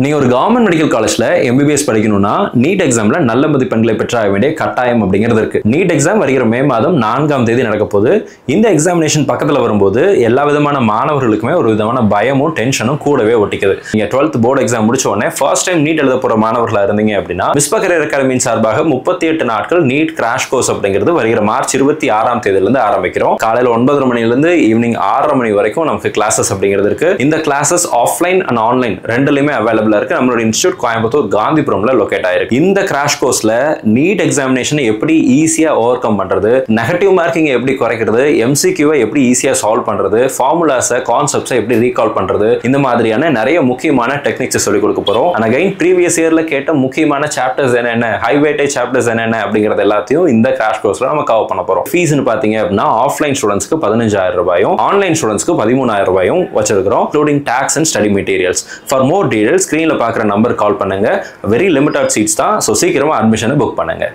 நீங்க ஒரு government medical காலேஜ்ல எம்பிபிஎஸ் படிக்கணும்னா நீட் எக்ஸாம்ல நல்ல மதிப்பெண்களை பெற்றாக வேண்டிய கட்டாயம் அப்படிங்கிறது இருக்கு. நீட் எக்ஸாம் வருகிற மே மாதம் 4ஆம் தேதி நடக்க போகுது. இந்த எக்ஸாமினேஷன் பக்கத்துல வரும்போது எல்லா விதமான மாணவர்களுக்குமே ஒரு விதமான பயமும் டென்ஷனும் கூடவே ஒட்டிக்குது. நீங்க 12th போர்டு எக்ஸாம் முடிச்ச உடனே ஃபர்ஸ்ட் டைம் நீட் எழுத போற மாணவர்களா இருந்தீங்க அப்படின்னா விஸ்வ கரியர் அகாடமியின் சார்பாக 38 நாட்கள் நீட் கிராஷ் கோர்ஸ் அப்படிங்கிறது வருகிற மார்ச் 26ஆம் தேதியில இருந்து ஆரம்பிக்கிறோம். காலையில 9:30 மணில இருந்து ஈவினிங் 6:30 மணி வரைக்கும் நமக்கு கிளாஸஸ் அப்படிங்கிறது இருக்கு. இந்த கிளாஸஸ் ஆஃப்லைன் அண்ட் ஆன்லைன் ரெண்டுலயுமே அவைலபிள் இருக்கு. நம்மளோட இன்ஸ்டிடியூட் கோயம்புத்தூர் காந்திபுரம்ல லொகேட் ஆயிருக்கு. இந்த கிராஷ் கோர்ஸ்ல நீட் எக்ஸாமினேஷன் எப்படி ஈஸியா ஓவர் கம் பண்றது, நெகட்டிவ் மார்க்கிங் எப்படி குறைக்கிறது, எம்சிக்யூவை எப்படி ஈஸியா சால்வ் பண்றது, ஃபார்முலாஸை கான்செப்ட்ஸை எப்படி ரீகால் பண்றது, இந்த மாதிரியான நிறைய முக்கியமான டெக்னிக்ஸ் சொல்லி கொடுக்க போறோம். அண்ட் அகைன் ப்ரீவியஸ் இயர்ல கேட்ட முக்கியமான சாப்டர்ஸ் என்னென்ன, ஹை வெயிட்டேஜ் சாப்டர்ஸ் என்னென்ன அப்படிங்கறது எல்லாத்தையும் இந்த கிராஷ் கோர்ஸ்ல நம்ம கவர் பண்ண போறோம். ஃபீஸ்னு பாத்தீங்க அப்படின்னா ஆஃப்லைன் ஸ்டூடெண்ட்ஸ்க்கு 15,000 ரூபாயும் ஆன்லைன் ஸ்டூடெண்ட்ஸ்க்கு 13,000 ரூபாயும் வச்சிருக்கிறோம், including tax and study materials. For more details ஸ்கிரீன்ல பார்க்குற நம்பர் கால் பண்ணுங்க. வெரி லிமிட்டட் சீட்ஸ் தான், ஸோ சீக்கிரமா அட்மிஷனை புக் பண்ணுங்க.